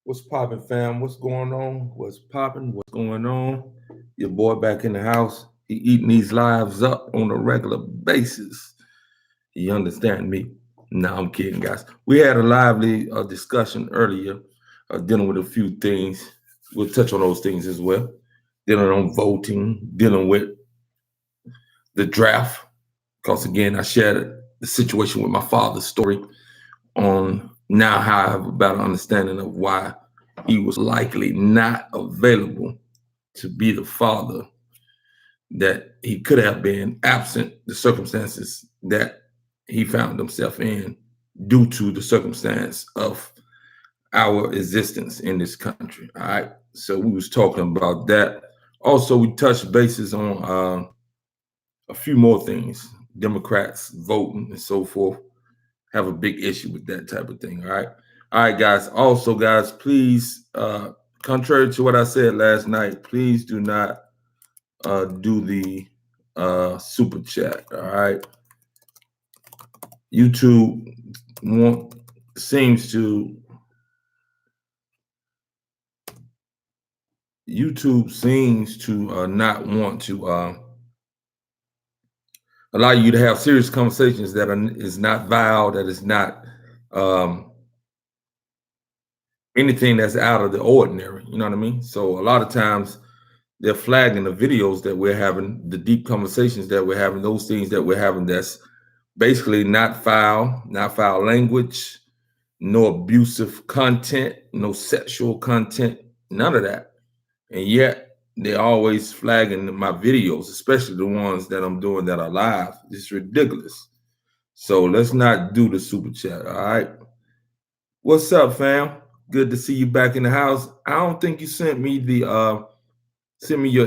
What's poppin', fam? What's going on? What's poppin'? What's going on? Your boy back in the house. He eating these lives up on a regular basis. You understand me? No, I'm kidding, guys. We had a lively discussion earlier, dealing with a few things. We'll touch on those things as well. Dealing on voting, dealing with the draft. Because again, I shared the situation with my father's story on now how I have a better understanding of why he was likely not available to be the father that he could have been, absent the circumstances that he found himself in due to the circumstance of our existence in this country. All right. So we was talking about that. Also, we touched bases on a few more things. Democrats voting and so forth have a big issue with that type of thing. All right. All right, guys. Also, guys, please, contrary to what I said last night, please do not do the super chat. All right. YouTube seems to not want to allow you to have serious conversations that is not vile, that is not anything that's out of the ordinary. You know what I mean? So a lot of times they're flagging the videos that we're having, the deep conversations that we're having, those things that we're having that's basically not foul language, no abusive content, no sexual content, none of that. And yet they're always flagging my videos, especially the ones that I'm doing that are live. It's ridiculous. So let's not do the super chat. All right. What's up, fam? Good to see you back in the house. I don't think you sent me your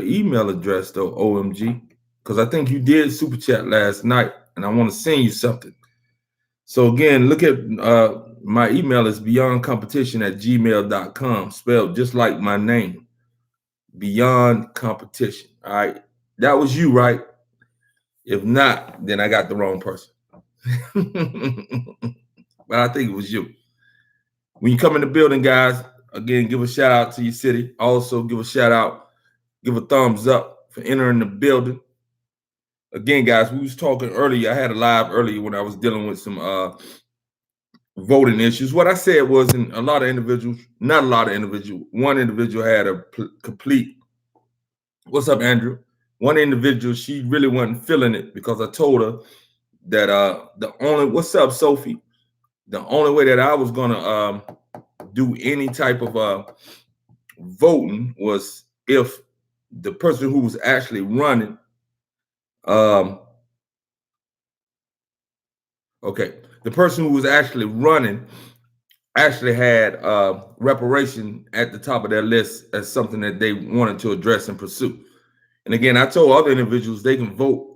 email address though, OMG, because I think you did super chat last night, and I want to send you something. So again, look at my email is beyondcompetition@gmail.com, spelled just like my name, Beyond Competition. All right, that was you, right? If not, then I got the wrong person. But I think it was you. When you come in the building, guys, again, give a shout out to your city. Also, give a thumbs up for entering the building. Again, guys, we was talking earlier. I had a live earlier when I was dealing with some voting issues. What I said was, in a lot of individuals, not a lot of individuals, one individual had a complete, what's up, Andrew? One individual, she really wasn't feeling it because I told her that what's up, Sophie? The only way that I was gonna do any type of voting was if the person who was actually running, the person who was actually running actually had reparation at the top of their list as something that they wanted to address and pursue. And again, I told other individuals they can vote.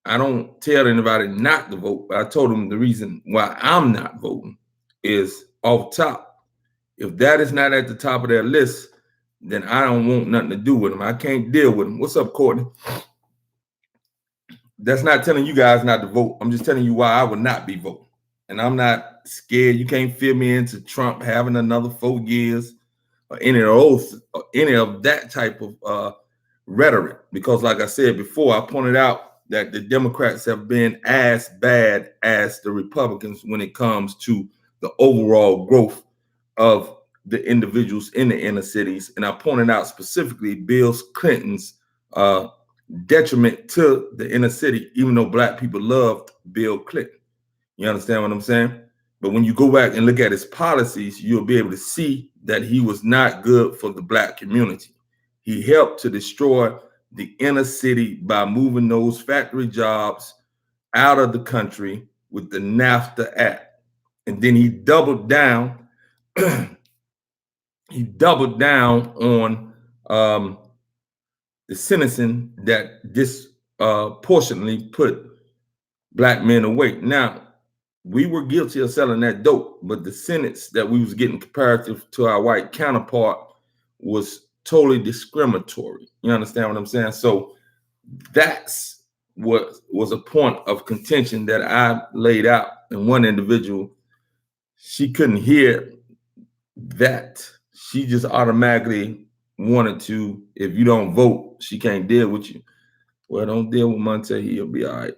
I don't tell anybody not to vote, but I told them the reason why I'm not voting is off top. If that is not at the top of their list, then I don't want nothing to do with them. I can't deal with them. What's up, Courtney? That's not telling you guys not to vote. I'm just telling you why I would not be voting. And I'm not scared. You can't fear me into Trump having another 4 years or any of that type of rhetoric. Because like I said before, I pointed out that the Democrats have been as bad as the Republicans when it comes to the overall growth of the individuals in the inner cities. And I pointed out specifically Bill Clinton's detriment to the inner city, even though Black people loved Bill Clinton. You understand what I'm saying? But when you go back and look at his policies, you'll be able to see that he was not good for the Black community. He helped to destroy the inner city by moving those factory jobs out of the country with the NAFTA Act. And then he doubled down. He doubled down on the sentencing that disproportionately put Black men away. Now, we were guilty of selling that dope, but the sentence that we was getting comparative to our white counterpart was totally discriminatory. You understand what I'm saying? So that's what was a point of contention that I laid out. And one individual, she couldn't hear that. she just automatically wanted to, if you don't vote, she can't deal with you. Well, don't deal with Monte, he'll be all right.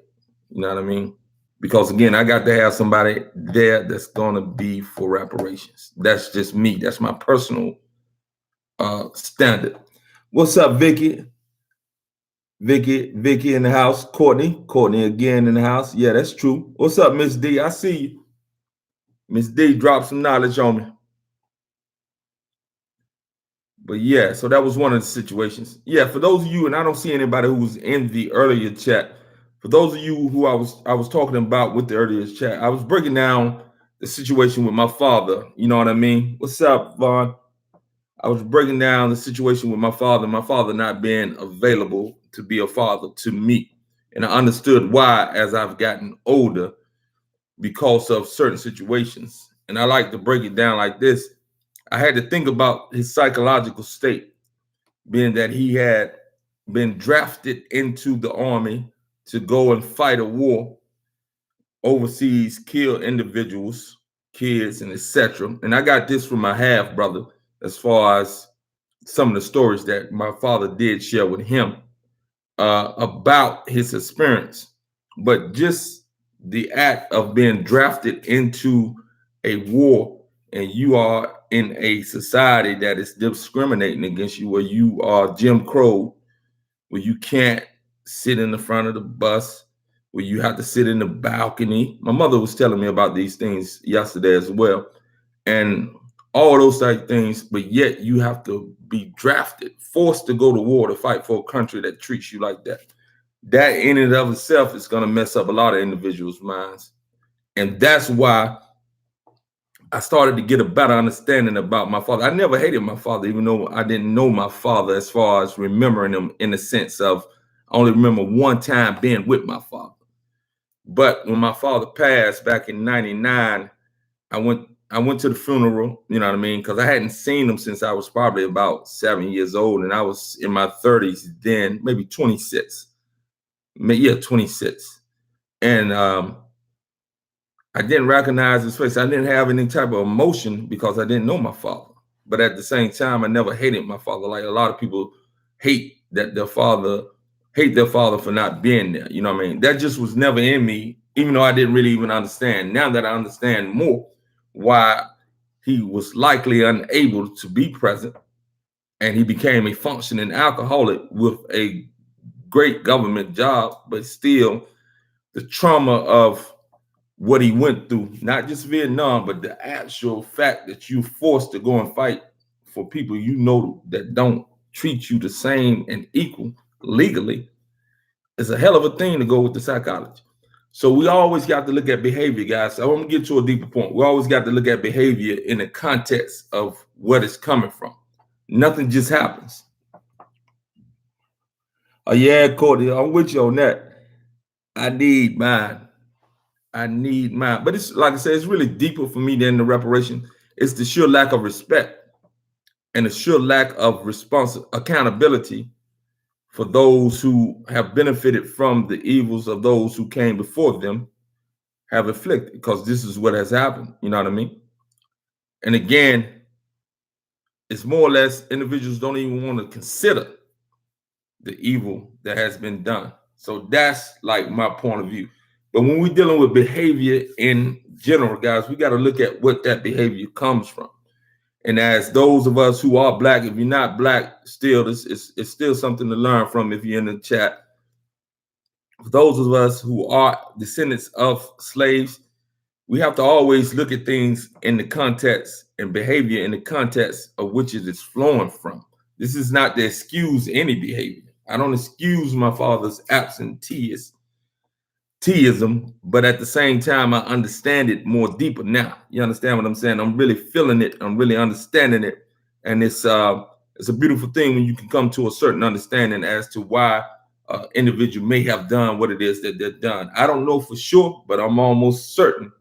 You know what I mean? Because again, I got to have somebody there that's gonna be for reparations. That's just me. That's my personal standard. What's up, Vicky? Vicky in the house. Courtney again in the house. Yeah, that's true. What's up, Miss D? I see you. Miss D, drop some knowledge on me. But yeah, so that was one of the situations. Yeah, for those of you, and I don't see anybody who was in the earlier chat. For those of you who I was talking about with the earlier chat, I was breaking down the situation with my father. You know what I mean? What's up, Vaughn? I was breaking down the situation with my father not being available to be a father to me. And I understood why as I've gotten older because of certain situations. And I like to break it down like this. I had to think about his psychological state, being that he had been drafted into the army to go and fight a war overseas, kill individuals, kids, and etc. And I got this from my half brother as far as some of the stories that my father did share with him about his experience. But just the act of being drafted into a war and you are in a society that is discriminating against you, where you are Jim Crow, where you can't sit in the front of the bus, where you have to sit in the balcony. My mother was telling me about these things yesterday as well. And all those type of things, but yet you have to be drafted, forced to go to war to fight for a country that treats you like that. That in and of itself is going to mess up a lot of individuals' minds. And that's why I started to get a better understanding about my father. I never hated my father, even though I didn't know my father as far as remembering him in the sense of I only remember one time being with my father. But when my father passed back in 99, I went to the funeral, you know what I mean? Because I hadn't seen him since I was probably about 7 years old. And I was in my 30s then, maybe 26. Yeah, 26. And I didn't recognize his face. I didn't have any type of emotion because I didn't know my father. But at the same time, I never hated my father. Like a lot of people hate that their father for not being there. You know what I mean? That just was never in me, even though I didn't really even understand. Now that I understand more why he was likely unable to be present and he became a functioning alcoholic with a great government job, but still the trauma of what he went through, not just Vietnam, but the actual fact that you forced to go and fight for people you know that don't treat you the same and equal legally is a hell of a thing to go with the psychology. So we always got to look at behavior, guys. So I'm gonna get to a deeper point. We always got to look at behavior in the context of what it's coming from. Nothing just happens. Oh yeah, Cody, I'm with you on that. I need mine. But it's like I said, it's really deeper for me than the reparation. It's the sheer lack of respect and the sheer lack of accountability for those who have benefited from the evils of those who came before them have inflicted, because this is what has happened. You know what I mean? And again, it's more or less individuals don't even want to consider the evil that has been done. So that's like my point of view. But when we're dealing with behavior in general, guys, we got to look at what that behavior comes from. And as those of us who are Black, if you're not Black, still, it's still something to learn from if you're in the chat. For those of us who are descendants of slaves, we have to always look at things in the context and behavior in the context of which it is flowing from. This is not to excuse any behavior. I don't excuse my father's absenteeism, but at the same time, I understand it more deeper now. You understand what I'm saying? I'm really feeling it. I'm really understanding it. And it's a beautiful thing when you can come to a certain understanding as to why individual may have done what it is that they've done. I don't know for sure, but I'm almost certain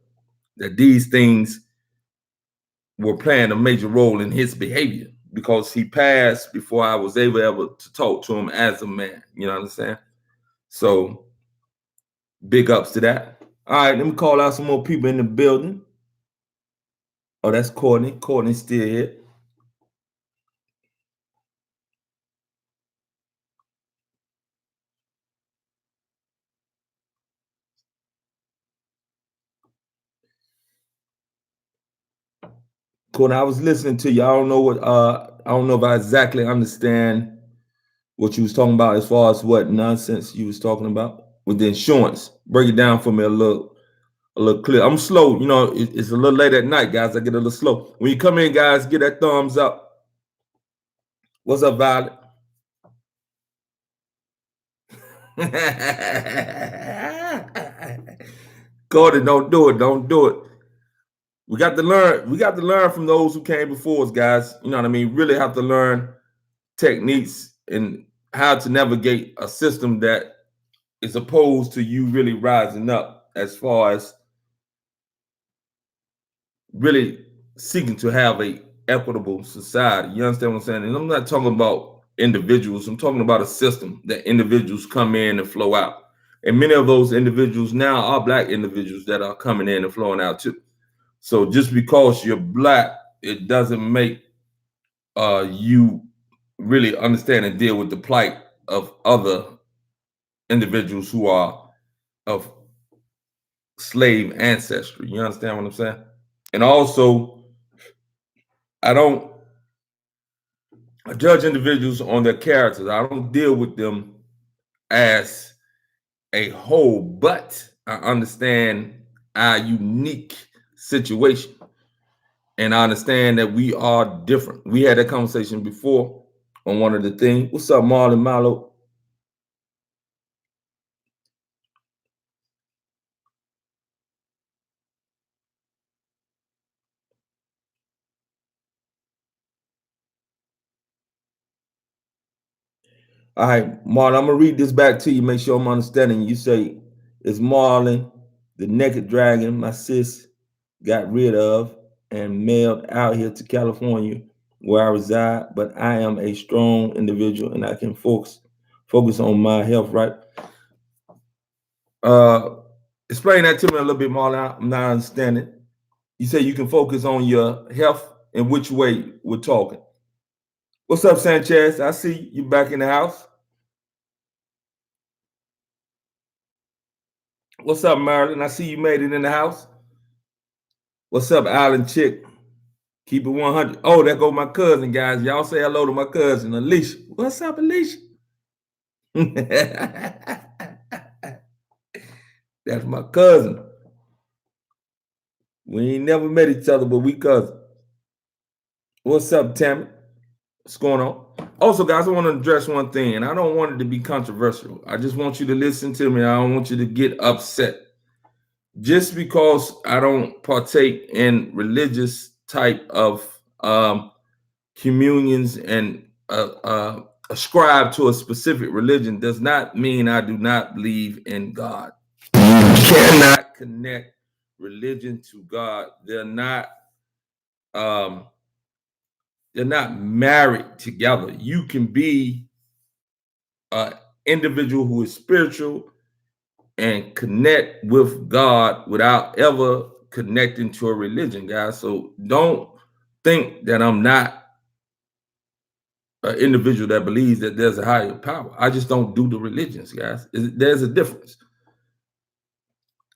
that these things were playing a major role in his behavior, because he passed before I was able to talk to him as a man. You know what I'm saying? So big ups to that. All right, let me call out some more people in the building. Oh, that's Courtney. Courtney's still here. Cool. Now I was listening to you. I don't know what I don't know if I exactly understand what you was talking about as far as what nonsense you was talking about with the insurance. Break it down for me a little clear. I'm slow, you know, it's a little late at night, guys. I get a little slow. When you come in, guys, get that thumbs up. What's up, Violet? Cody, don't do it. Don't do it. We got to learn. We got to learn from those who came before us, guys. You know what I mean? Really have to learn techniques and how to navigate a system that is opposed to you really rising up as far as really seeking to have a equitable society. You understand what I'm saying? And I'm not talking about individuals. I'm talking about a system that individuals come in and flow out. And many of those individuals now are Black individuals that are coming in and flowing out too. So just because you're Black, it doesn't make you really understand and deal with the plight of other individuals who are of slave ancestry. You understand what I'm saying? And also, I don't judge individuals on their characters. I don't deal with them as a whole, but I understand our unique situation. And I understand that we are different. We had that conversation before on one of the things. What's up, Marlon Milo? All right, Marlon, I'm gonna read this back to you, make sure I'm understanding. You say, it's Marlon, the naked dragon, my sis got rid of and mailed out here to California where I reside, but I am a strong individual and I can focus on my health, right? Explain that to me a little bit, Marlon. I'm not understanding. You say you can focus on your health. In which way we're talking? What's up, Sanchez? I see you back in the house. What's up, Marilyn? I see you made it in the house. What's up, Island Chick? Keep it 100. Oh, there go my cousin, guys. Y'all say hello to my cousin, Alicia. What's up, Alicia? That's my cousin. We ain't never met each other, but we cousins. What's up, Tammy? What's going on? Also, guys, I want to address one thing, and I don't want it to be controversial. I just want you to listen to me. I don't want you to get upset. Just because I don't partake in religious type of communions and ascribe to a specific religion does not mean I do not believe in God. You cannot connect religion to God. They're not married together. You can be an individual who is spiritual and connect with God without ever connecting to a religion, guys. So don't think that I'm not an individual that believes that there's a higher power. I just don't do the religions, guys. There's a difference.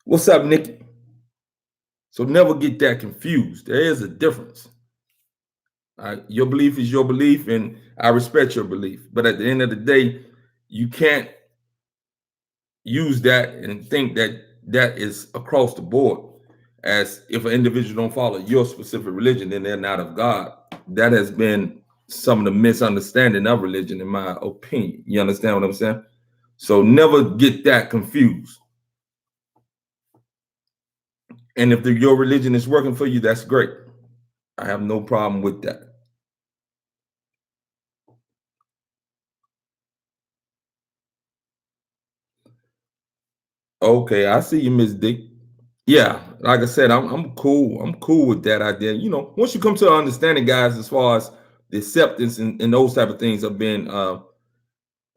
What's up, Nikki? So never get that confused. There is a difference. Your belief is your belief, and I respect your belief. But at the end of the day, you can't use that and think that that is across the board. As if an individual don't follow your specific religion, then they're not of God. That has been some of the misunderstanding of religion, in my opinion. You understand what I'm saying? So never get that confused. And if your religion is working for you, that's great. I have no problem with that. Okay, I see you, Miss D. Yeah, like I said, I'm cool. I'm cool with that idea. You know, once you come to an understanding, guys, as far as the acceptance and those type of things have been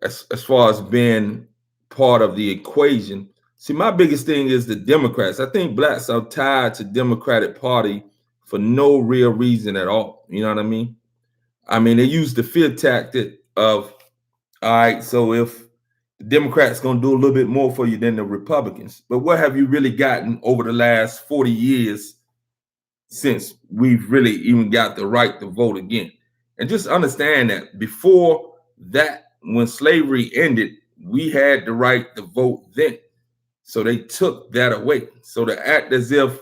as far as being part of the equation. See, my biggest thing is the Democrats. I think Blacks are tied to Democratic Party for no real reason at all. You know what I mean? I mean, they use the fear tactic of, all right, so if the Democrats going to do a little bit more for you than the Republicans, but what have you really gotten over the last 40 years since we've really even got the right to vote again. And just understand that before that, when slavery ended, we had the right to vote then. So they took that away. So to act as if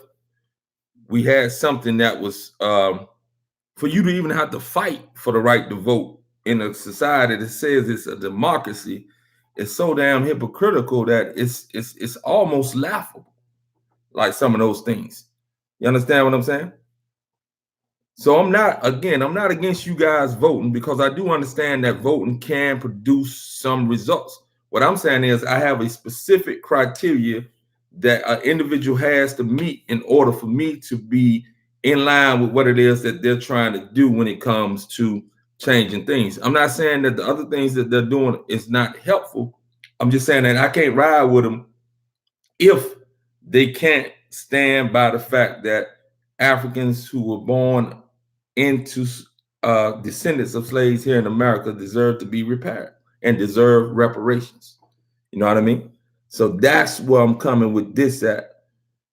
we had something that was for you to even have to fight for the right to vote in a society that says it's a democracy is so damn hypocritical that it's almost laughable. Like some of those things. You understand what I'm saying? So I'm not against you guys voting, because I do understand that voting can produce some results. What I'm saying is I have a specific criteria that an individual has to meet in order for me to be in line with what it is that they're trying to do when it comes to changing things. I'm not saying that the other things that they're doing is not helpful. I'm just saying that I can't ride with them if they can't stand by the fact that Africans who were born into descendants of slaves here in America deserve to be repaired and deserve reparations. You know what I mean? So that's where I'm coming with this at.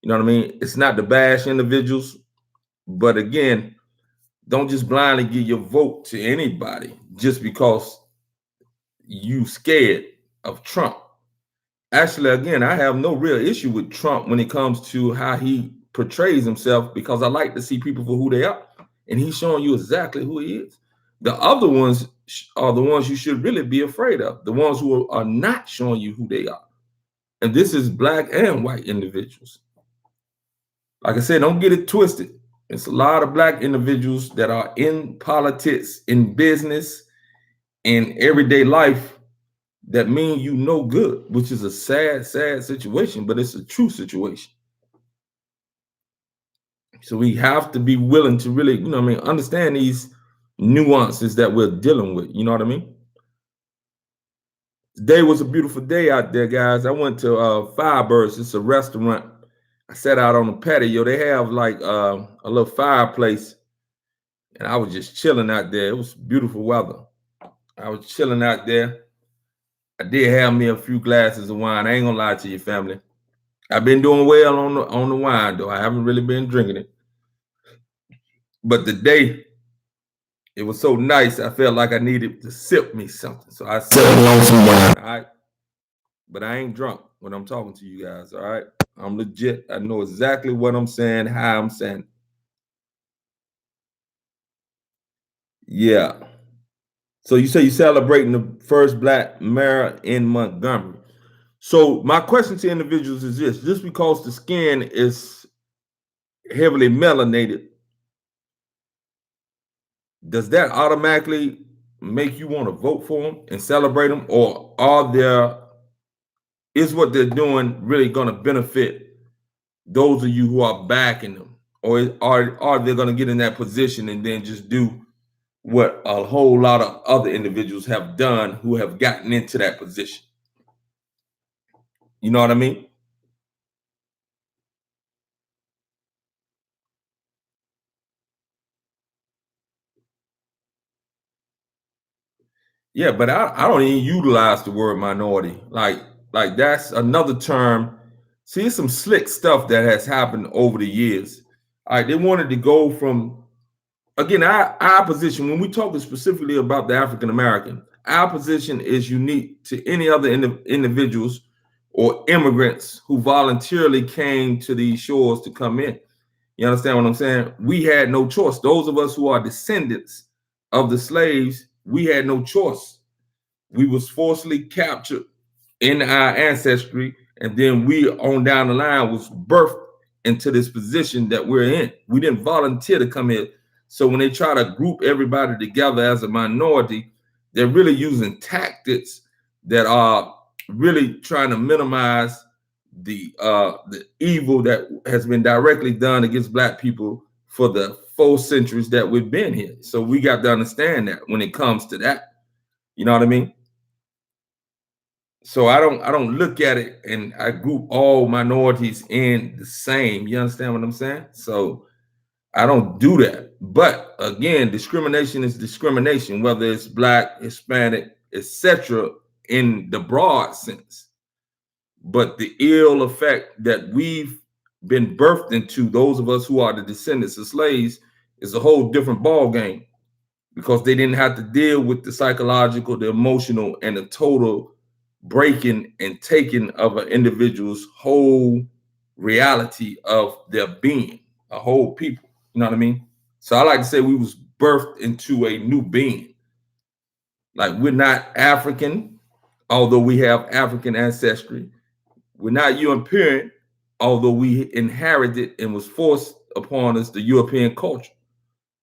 You know what I mean? It's not to bash individuals, but again, don't just blindly give your vote to anybody just because you scared of Trump. Actually, again, I have no real issue with Trump when it comes to how he portrays himself, because I like to see people for who they are. And he's showing you exactly who he is. The other ones are the ones you should really be afraid of, the ones who are not showing you who they are. And this is black and white individuals. Like I said, don't get it twisted. It's a lot of black individuals that are in politics, in business, in everyday life that mean you no good, which is a sad, sad situation, but it's a true situation. So we have to be willing to really, you know what I mean, understand these nuances that we're dealing with. You know what I mean? Today was a beautiful day out there, guys. I went to Firebirds. It's a restaurant. I sat out on the patio. They have like a little fireplace, and I was just chilling out there. It was beautiful weather. I was chilling out there. I did have me a few glasses of wine. I ain't gonna lie to you, family. I've been doing well on the wine, though. I haven't really been drinking it. But today, it was so nice, I felt like I needed to sip me something. So I sipped me on some wine. All right. But I ain't drunk when I'm talking to you guys. All right. I'm legit. I know exactly what I'm saying, how I'm saying. Yeah. So you say you're celebrating the first black mayor in Montgomery. So my question to individuals is this: just because the skin is heavily melanated, does that automatically make you want to vote for them and celebrate them, or is what they're doing really going to benefit those of you who are backing them, or are they going to get in that position and then just do what a whole lot of other individuals have done who have gotten into that position? You know what I mean? Yeah, but I don't even utilize the word minority. Like that's another term. See, it's some slick stuff that has happened over the years. All right, they wanted to go from, again, our position, when we talk specifically about the African American, our position is unique to any other individuals or immigrants who voluntarily came to these shores to come in. You understand what I'm saying? We had no choice. Those of us who are descendants of the slaves, we had no choice. We was forcibly captured in our ancestry, and then we on down the line was birthed into this position that we're in. We didn't volunteer to come here. So when they try to group everybody together as a minority, they're really using tactics that are really trying to minimize the evil that has been directly done against black people for the 4 centuries that we've been here. So we got to understand that when it comes to that. You know what I mean? So I don't look at it and I group all minorities in the same. You understand what I'm saying? So I don't do that. But again, discrimination is discrimination, whether it's black, Hispanic, etc., in the broad sense. But the ill effect that we've been birthed into, those of us who are the descendants of slaves, is a whole different ball game, because they didn't have to deal with the psychological, the emotional, and the total breaking and taking of an individual's whole reality of their being, a whole people. You know what I mean? So I like to say we was birthed into a new being. Like, we're not African, although we have African ancestry. We're not European, although we inherited and was forced upon us the European culture.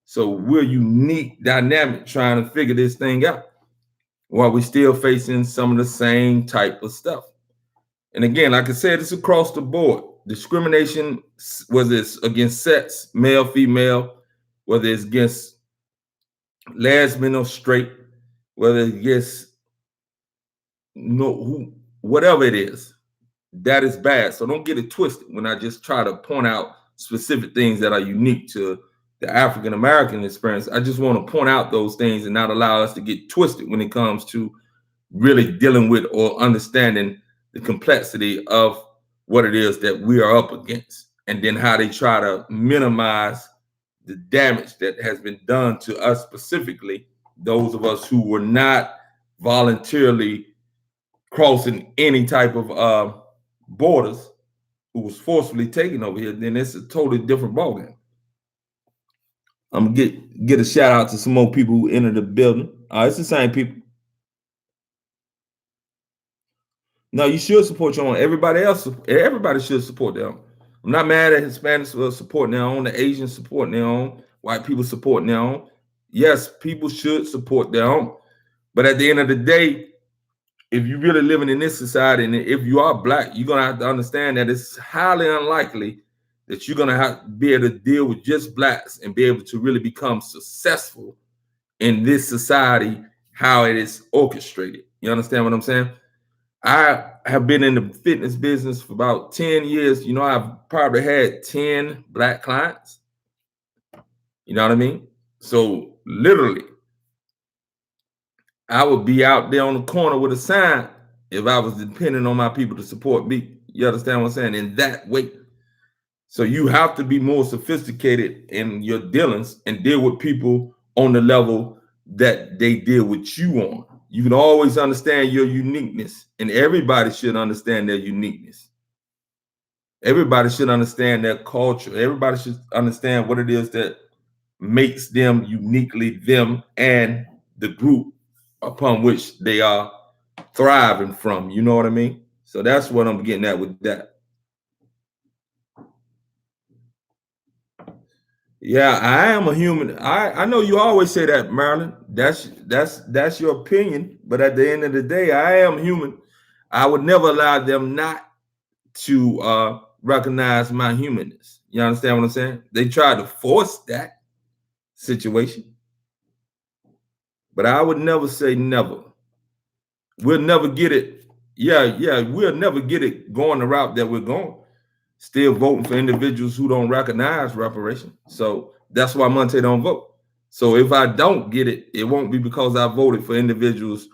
So we're unique, dynamic, trying to figure this thing out while we're still facing some of the same type of stuff. And again, like I said, it's across the board. Discrimination, whether it's against sex, male, female, whether it's against lesbian or straight, whether it's against whatever it is, that is bad. So don't get it twisted when I just try to point out specific things that are unique to the African American experience. I just want to point out those things and not allow us to get twisted when it comes to really dealing with or understanding the complexity of what it is that we are up against, and then how they try to minimize the damage that has been done to us, specifically those of us who were not voluntarily crossing any type of borders, who was forcefully taken over here. Then it's a totally different ballgame. I'm gonna get a shout out to some more people who entered the building. It's the same people. No, you should support your own. Everybody should support their own. I'm not mad at Hispanics for supporting their own, the Asians supporting their own, white people supporting their own. Yes, people should support their own. But at the end of the day, if you're really living in this society, and if you are Black, you're gonna have to understand that it's highly unlikely that you're gonna have to be able to deal with just Blacks and be able to really become successful in this society, how it is orchestrated. You understand what I'm saying? I have been in the fitness business for about 10 years. You know, I've probably had 10 Black clients. You know what I mean? So literally, I would be out there on the corner with a sign if I was depending on my people to support me. You understand what I'm saying? In that way. So you have to be more sophisticated in your dealings and deal with people on the level that they deal with you on. You can always understand your uniqueness, and everybody should understand their uniqueness. Everybody should understand their culture. Everybody should understand what it is that makes them uniquely them and the group upon which they are thriving from. You know what I mean? So that's what I'm getting at with that. Yeah, I am a human. I know you always say that, Marilyn. That's your opinion. But at the end of the day, I am human. I would never allow them not to recognize my humanness. You understand what I'm saying? They tried to force that situation. But I would never say never. We'll never get it. Yeah, we'll never get it going the route that we're going. Still voting for individuals who don't recognize reparation. So that's why Monte don't vote. So if I don't get it, it won't be because I voted for individuals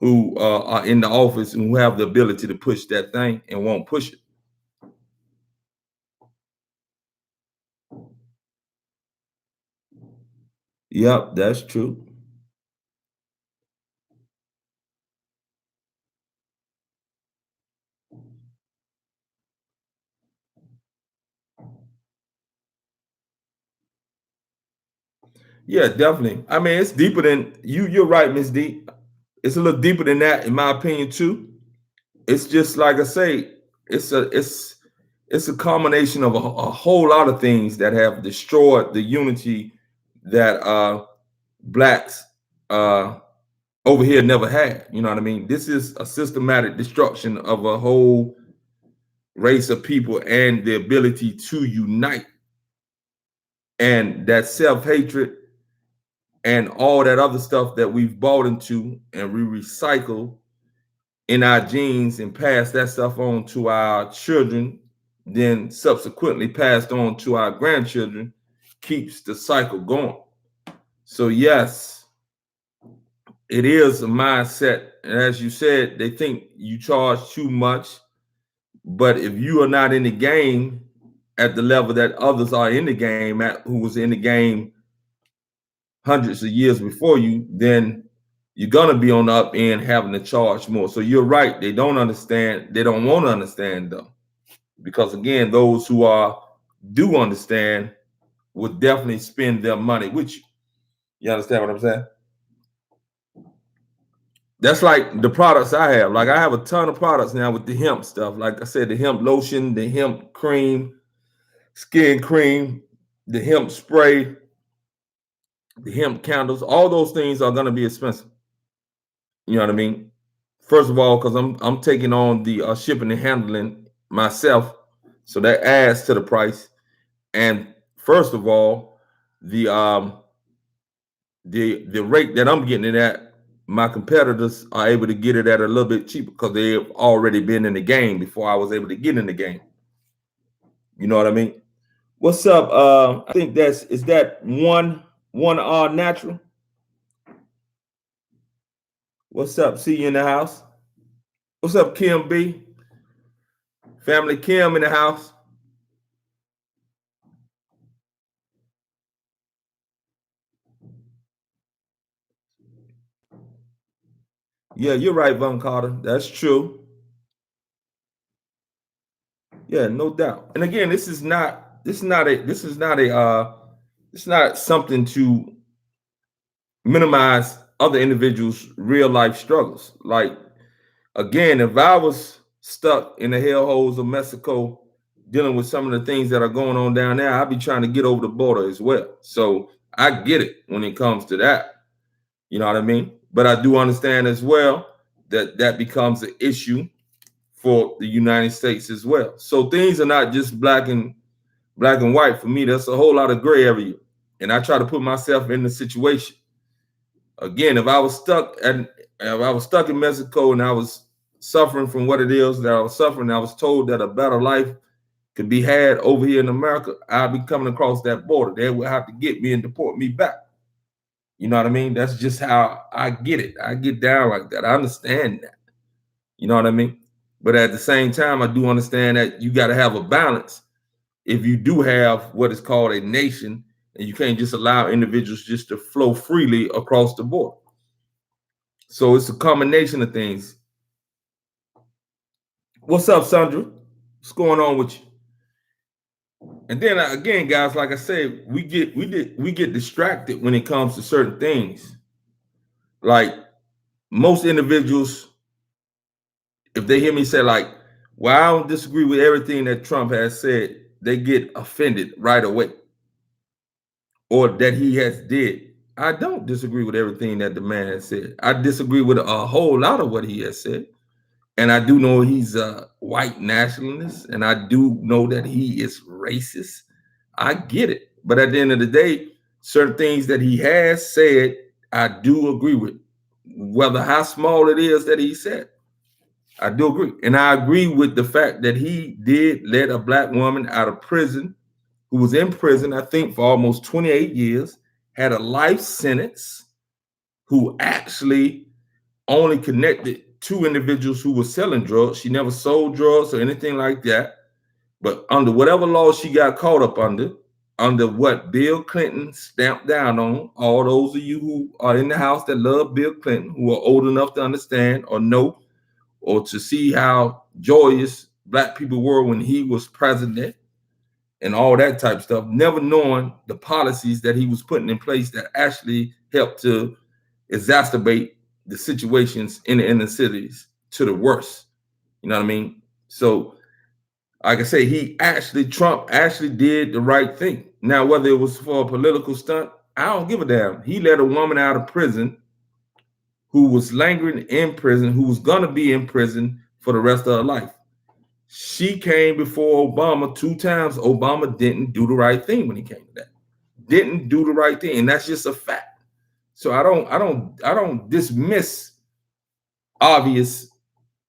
who are in the office and who have the ability to push that thing and won't push it. Yep, that's true. Yeah, definitely. I mean, it's deeper than you. You're right, Miss D. It's a little deeper than that, in my opinion, too. It's just like I say, it's a combination of a whole lot of things that have destroyed the unity that Blacks over here never had. You know what I mean? This is a systematic destruction of a whole race of people and the ability to unite. And that self-hatred and all that other stuff that we've bought into and we recycle in our genes and pass that stuff on to our children, then subsequently passed on to our grandchildren, keeps the cycle going. So yes, it is a mindset. And as you said, they think you charge too much. But if you are not in the game, at the level that others are in the game at, who was in the game hundreds of years before you, then you're gonna be on the up end having to charge more. So you're right. They don't understand. They don't want to understand though, because again, those who do understand would definitely spend their money with you. You understand what I'm saying? That's like the products I have. Like I have a ton of products now with the hemp stuff. Like I said, the hemp lotion, the hemp cream, skin cream, the hemp spray, the hemp candles. All those things are going to be expensive. You know what I mean? First of all, because I'm taking on the shipping and handling myself, so that adds to the price. And first of all, the rate that I'm getting it at, my competitors are able to get it at a little bit cheaper because they've already been in the game before I was able to get in the game. You know what I mean? What's up? I think is that one natural. What's up? See you in the house. What's up, Kim B? Family Kim in the house. Yeah, you're right, Von Carter. That's true. Yeah, no doubt. And again, this is not something to minimize other individuals' real life struggles. Like again, if I was stuck in the hellholes of Mexico dealing with some of the things that are going on down there, I'd be trying to get over the border as well. So I get it when it comes to that. You know what I mean? But I do understand as well that that becomes an issue for the United States as well. So things are not just black and white. For me, there's a whole lot of gray area. And I try to put myself in the situation. Again, if I was stuck in Mexico and I was suffering from what it is that I was suffering, I was told that a better life could be had over here in America, I'd be coming across that border. They would have to get me and deport me back. You know what I mean? That's just how I get it. I get down like that. I understand that. You know what I mean? But at the same time, I do understand that you got to have a balance if you do have what is called a nation, and you can't just allow individuals just to flow freely across the board. So it's a combination of things. What's up, Sandra? What's going on with you? And then again, guys, like I said, we get distracted when it comes to certain things. Like most individuals, if they hear me say like, well, I don't disagree with everything that Trump has said, they get offended right away. Or that he has did. I don't disagree with everything that the man has said. I disagree with a whole lot of what he has said. And I do know he's a white nationalist, and I do know that he is racist. I get it. But at the end of the day, certain things that he has said, I do agree with, whether how small it is that he said. I do agree. And I agree with the fact that he did let a black woman out of prison who was in prison, I think, for almost 28 years, had a life sentence, who actually only connected two individuals who were selling drugs. She never sold drugs or anything like that. But under whatever law she got caught up under what Bill Clinton stamped down on, all those of you who are in the house that love Bill Clinton, who are old enough to understand or know or to see how joyous black people were when he was president, and all that type of stuff, never knowing the policies that he was putting in place that actually helped to exacerbate the situations in the inner cities to the worst. You know what I mean? So, like I say, Trump actually did the right thing. Now, whether it was for a political stunt, I don't give a damn. He let a woman out of prison who was lingering in prison, who was going to be in prison for the rest of her life. She came before Obama 2 times. Obama didn't do the right thing when he came to that. Didn't do the right thing, and that's just a fact. So I don't dismiss obvious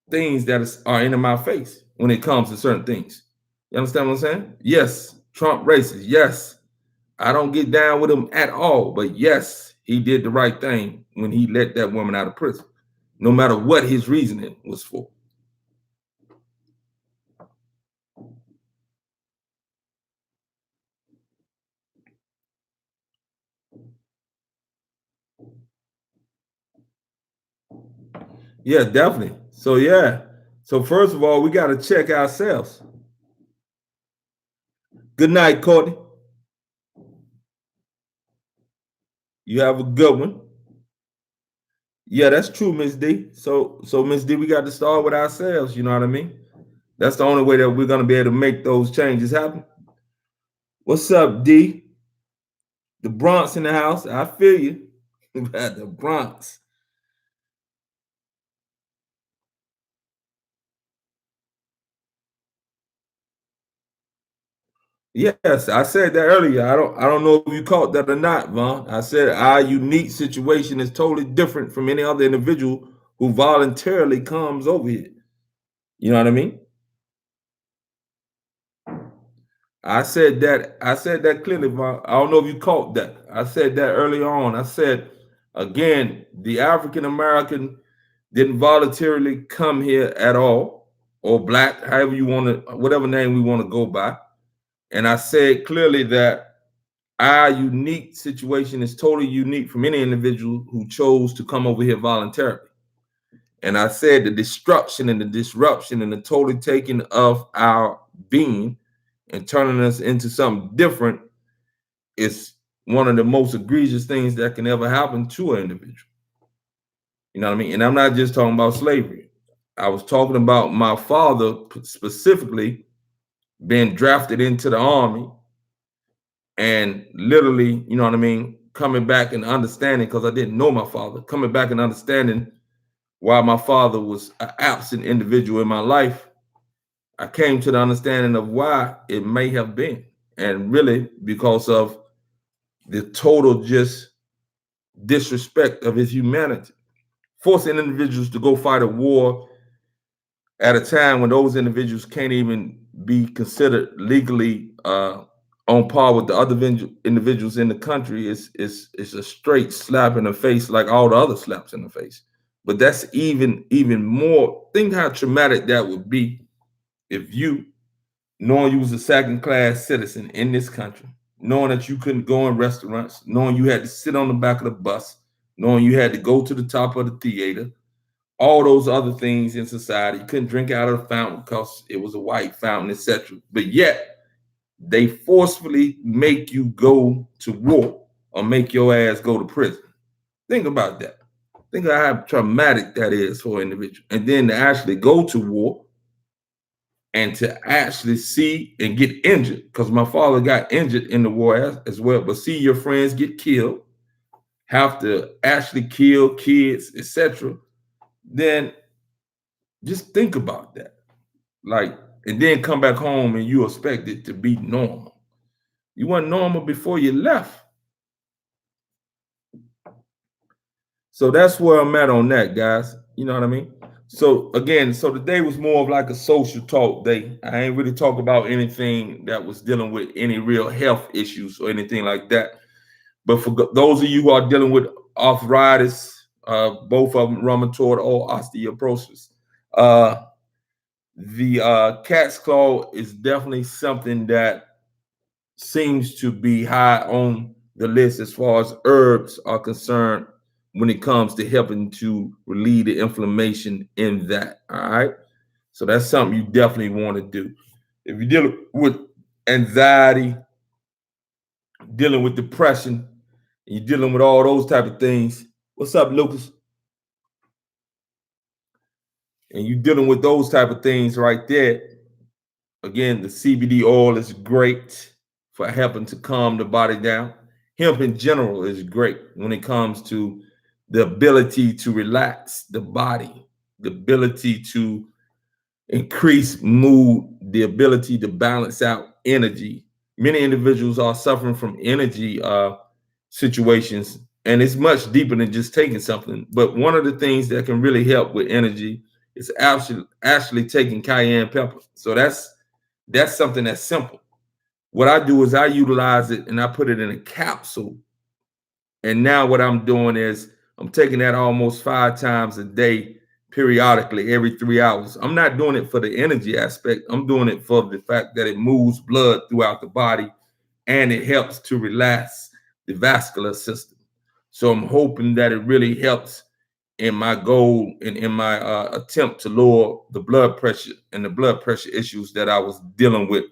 things that are in my face when it comes to certain things. You understand what I'm saying? Yes, Trump racist. Yes, I don't get down with him at all. But yes, he did the right thing when he let that woman out of prison, no matter what his reasoning was for. Yeah, definitely. So yeah. So first of all, we got to check ourselves. Good night, Courtney. You have a good one. Yeah, that's true, Miss D. So Miss D, we got to start with ourselves. You know what I mean? That's the only way that we're gonna be able to make those changes happen. What's up, D? The Bronx in the house. I feel you. The Bronx. Yes, I said that earlier. I don't know if you caught that or not, Vaughn. I said our unique situation is totally different from any other individual who voluntarily comes over here. You know what I mean? I said that clearly, Vaughn. I don't know if you caught that. I said that earlier on. I said again, the African American didn't voluntarily come here at all, or black, however you want to, whatever name we want to go by. And I said clearly that our unique situation is totally unique from any individual who chose to come over here voluntarily. And I said the destruction and the disruption and the total taking of our being and turning us into something different is one of the most egregious things that can ever happen to an individual. You know what I mean? And I'm not just talking about slavery. I was talking about my father specifically being drafted into the army and literally, you know what I mean, coming back and understanding because I didn't know my father, coming back and understanding why my father was an absent individual in my life. I came to the understanding of why it may have been, and really because of the total just disrespect of his humanity, forcing individuals to go fight a war at a time when those individuals can't even be considered legally on par with the other individuals in the country is a straight slap in the face, like all the other slaps in the face. But that's even more. Think how traumatic that would be if you, knowing you was a second class citizen in this country, knowing that you couldn't go in restaurants, knowing you had to sit on the back of the bus, knowing you had to go to the top of the theater, all those other things in society. You couldn't drink out of the fountain because it was a white fountain, etc. But yet they forcefully make you go to war or make your ass go to prison. Think about that. Think of how traumatic that is for an individual. And then to actually go to war and to actually see and get injured, because my father got injured in the war as well, but see your friends get killed, have to actually kill kids, etc. Then just think about that. Like, and then come back home and you expect it to be normal. You weren't normal before you left. So that's where I'm at on that, guys. You know what I mean? So again, so today was more of like a social talk day. I ain't really talk about anything that was dealing with any real health issues or anything like that. But for those of you who are dealing with arthritis, both of them rheumatoid or osteoporosis, the cat's claw is definitely something that seems to be high on the list as far as herbs are concerned when it comes to helping to relieve the inflammation in that. All right. So that's something you definitely want to do. If you're dealing with anxiety, dealing with depression, and you're dealing with all those type of things, what's up, Lucas? And you're dealing with those type of things right there. Again, the CBD oil is great for helping to calm the body down. Hemp in general is great when it comes to the ability to relax the body, the ability to increase mood, the ability to balance out energy. Many individuals are suffering from energy situations, and it's much deeper than just taking something. But one of the things that can really help with energy is actually taking cayenne pepper. So that's something that's simple. What I do is I utilize it and I put it in a capsule. And now what I'm doing is I'm taking that almost 5 times a day, periodically, every 3 hours. I'm not doing it for the energy aspect. I'm doing it for the fact that it moves blood throughout the body and it helps to relax the vascular system. So I'm hoping that it really helps in my goal and in my attempt to lower the blood pressure and the blood pressure issues that I was dealing with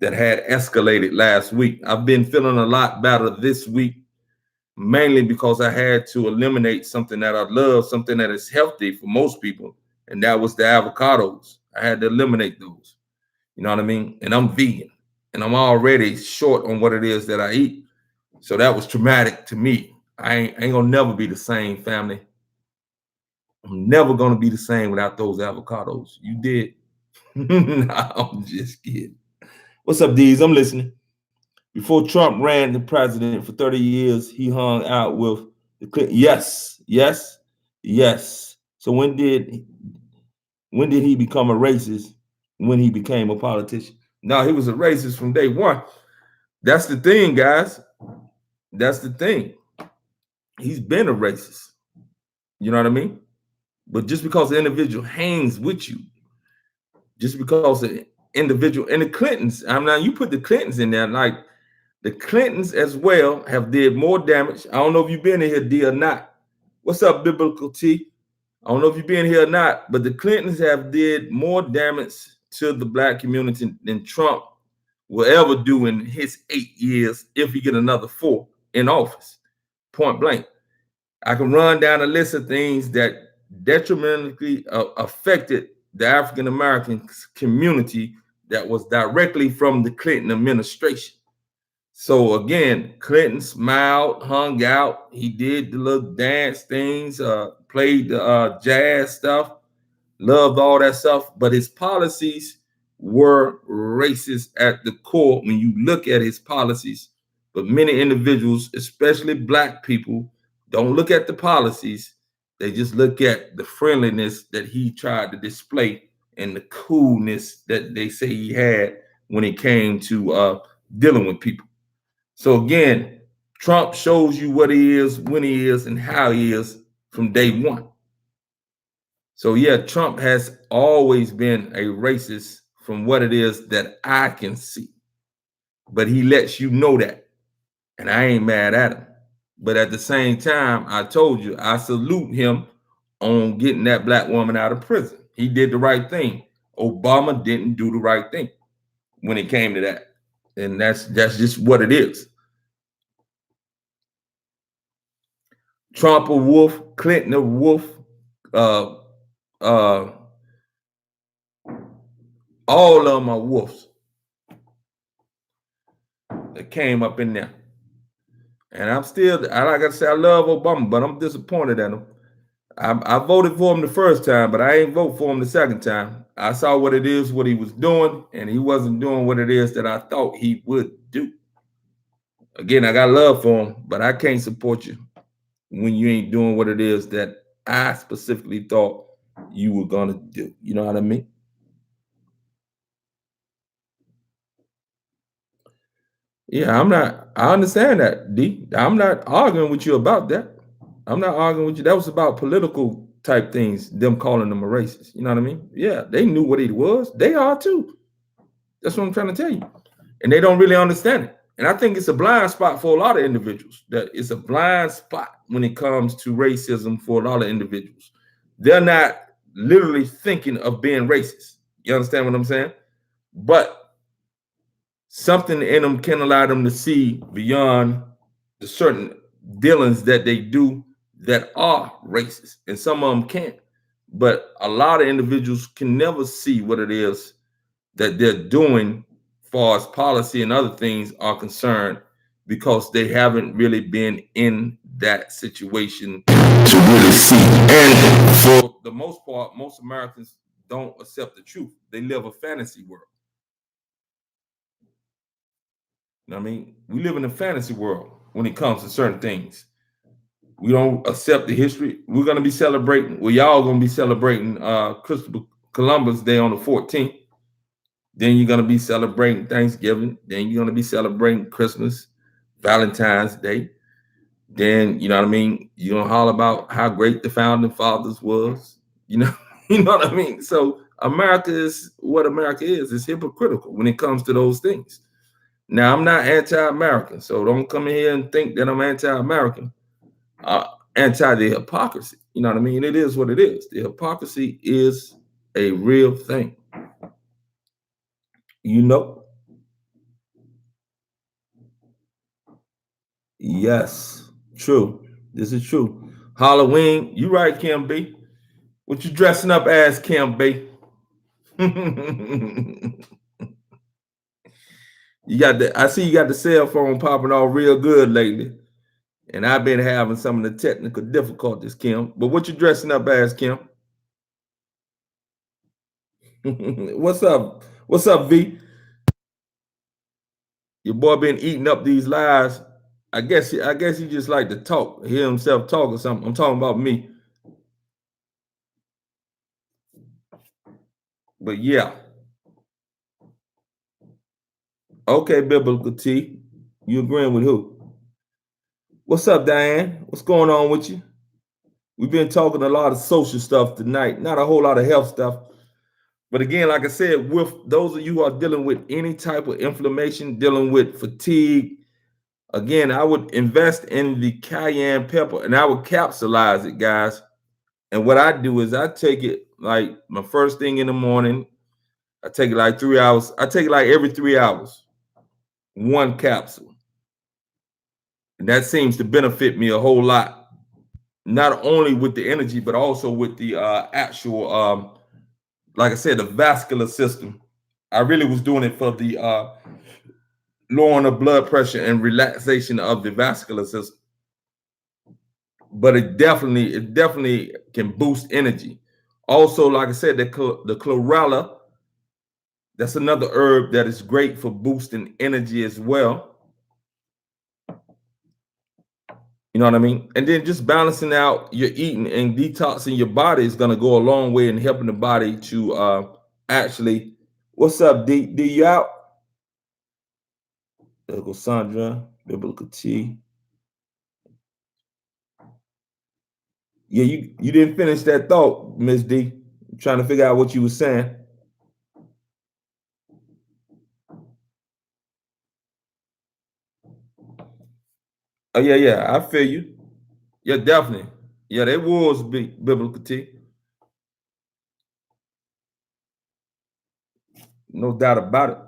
that had escalated last week. I've been feeling a lot better this week, mainly because I had to eliminate something that I love, something that is healthy for most people, and that was the avocados. I had to eliminate those. You know what I mean? And I'm vegan, and I'm already short on what it is that I eat. So that was traumatic to me. I ain't gonna never be the same, family. I'm never gonna be the same without those avocados. You did? Nah, I'm just kidding. What's up, D's? I'm listening. Before Trump ran the president for 30 years, he hung out with the Clinton. Yes, yes, yes. So when did he become a racist? When he became a politician? No, he was a racist from day one. That's the thing, guys. That's the thing. He's been a racist. You know what I mean? But just because the individual hangs with you, just because the individual and the Clintons, I'm now you put the Clintons in there, like the Clintons as well have did more damage. I don't know if you've been in here, D, or not. What's up, Biblical T? I don't know if you've been here or not, but the Clintons have did more damage to the black community than Trump will ever do in his 8 years if he get another 4 in office. Point blank. I can run down a list of things that detrimentally affected the African American community that was directly from the Clinton administration. So again, Clinton smiled, hung out. He did the little dance things, played the jazz stuff, loved all that stuff. But his policies were racist at the core when you look at his policies. But many individuals, especially black people, don't look at the policies. They just look at the friendliness that he tried to display and the coolness that they say he had when it came to dealing with people. So again, Trump shows you what he is, when he is, and how he is from day one. So yeah, Trump has always been a racist from what it is that I can see. But he lets you know that. And I ain't mad at him. But at the same time, I told you, I salute him on getting that black woman out of prison. He did the right thing. Obama didn't do the right thing when it came to that. And that's just what it is. Trump a wolf, Clinton a wolf, all of them are wolves that came up in there. And I'm still, like I said, I love Obama, but I'm disappointed at him. I voted for him the first time, but I ain't vote for him the second time. I saw what it is, what he was doing, and he wasn't doing what it is that I thought he would do. Again, I got love for him, but I can't support you when you ain't doing what it is that I specifically thought you were gonna do. You know what I mean? Yeah, I understand that, D. I'm not arguing with you about that. I'm not arguing with you. That was about political type things, them calling them a racist. You know what I mean? Yeah, they knew what he was. They are too. That's what I'm trying to tell you. And they don't really understand it. And I think it's a blind spot for a lot of individuals. That it's a blind spot when it comes to racism for a lot of individuals. They're not literally thinking of being racist. You understand what I'm saying? But something in them can allow them to see beyond the certain dealings that they do that are racist, and some of them can't. But a lot of individuals can never see what it is that they're doing as far as policy and other things are concerned because they haven't really been in that situation to really see. And for the most part, most Americans don't accept the truth. They live a fantasy world. You know what I mean? We live in a fantasy world when it comes to certain things. We don't accept the history. We're going to be celebrating, well, y'all going to be celebrating Christopher Columbus Day on the 14th. Then you're going to be celebrating Thanksgiving. Then you're going to be celebrating Christmas, Valentine's Day. Then, you know what I mean? You're going to holler about how great the founding fathers was. You know what I mean? So America is what America is. It's hypocritical when it comes to those things. Now, I'm not anti-American, so don't come in here and think that I'm anti-American. Anti the hypocrisy. You know what I mean? It is what it is. The hypocrisy is a real thing. You know? Yes, true. This is true. Halloween, you right, Kim B. What you dressing up as, Kim B? You got the I see you got the cell phone popping off real good lately. And I've been having some of the technical difficulties, Kim. But what you dressing up as, Kim? What's up? What's up, V? Your boy been eating up these lies. I guess he just like to talk, hear himself talk or something. I'm talking about me. But yeah. Okay, Biblical T. You agreeing with who? What's up, Diane? What's going on with you? We've been talking a lot of social stuff tonight, not a whole lot of health stuff. But again, like I said, with those of you who are dealing with any type of inflammation, dealing with fatigue, again, I would invest in the cayenne pepper and I would capsulize it, guys. And what I do is I take it like my first thing in the morning. I take it like 3 hours. I take it like every 3 hours, one capsule. And that seems to benefit me a whole lot, not only with the energy, but also with the actual, like I said, the vascular system. I really was doing it for the lowering of blood pressure and relaxation of the vascular system. But it definitely can boost energy. Also, like I said, the chlorella, that's another herb that is great for boosting energy as well. You know what I mean? And then just balancing out your eating and detoxing your body is going to go a long way in helping the body to actually. What's up, D? D, you out? There goes Sandra, Biblical T. Yeah, you didn't finish that thought, Miss D. I'm trying to figure out what you were saying. Oh yeah, I feel you. Yeah, definitely. Yeah, they was Biblical T. No doubt about it.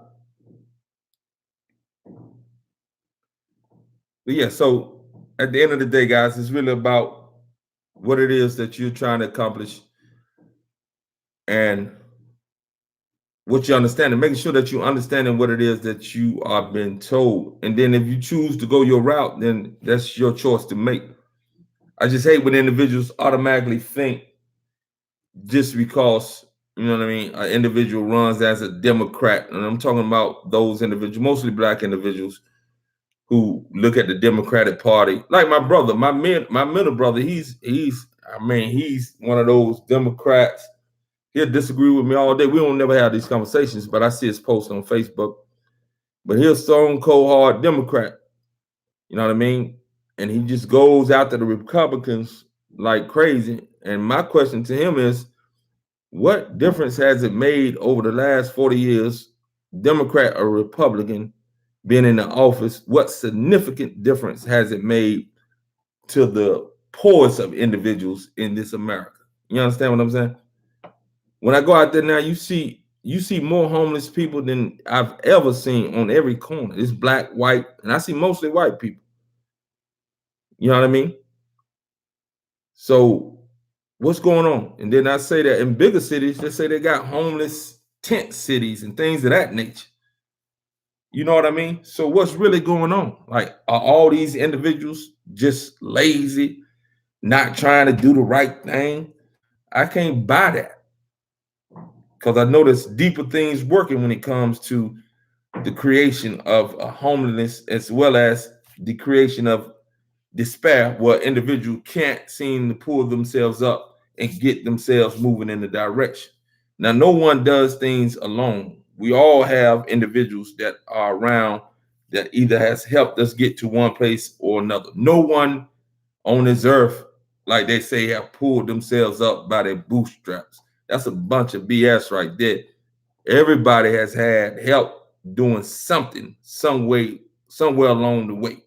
But yeah, so at the end of the day, guys, it's really about what it is that you're trying to accomplish and what you understand, and making sure that you understanding what it is that you are being told. And then if you choose to go your route, then that's your choice to make. I just hate when individuals automatically think just because, you know what I mean, an individual runs as a Democrat, and I'm talking about those individuals, mostly black individuals, who look at the Democratic Party. Like my brother, my middle brother, he's one of those Democrats. He'll disagree with me all day. We don't never have these conversations, but I see his post on Facebook. But he's a stone cold hard Democrat. You know what I mean? And he just goes after the Republicans like crazy. And my question to him is, what difference has it made over the last 40 years, Democrat or Republican, being in the office? What significant difference has it made to the poorest of individuals in this America? You understand what I'm saying? When I go out there now, you see more homeless people than I've ever seen on every corner. It's black, white, and I see mostly white people. You know what I mean? So what's going on? And then I say that in bigger cities, they say they got homeless tent cities and things of that nature. You know what I mean? So what's really going on? Like, are all these individuals just lazy, not trying to do the right thing? I can't buy that, because I know there's deeper things working when it comes to the creation of homelessness, as well as the creation of despair, where individuals can't seem to pull themselves up and get themselves moving in the direction. Now, no one does things alone. We all have individuals that are around that either has helped us get to one place or another. No one on this earth, like they say, have pulled themselves up by their bootstraps. That's a bunch of BS right there. Everybody has had help doing something, some way, somewhere along the way.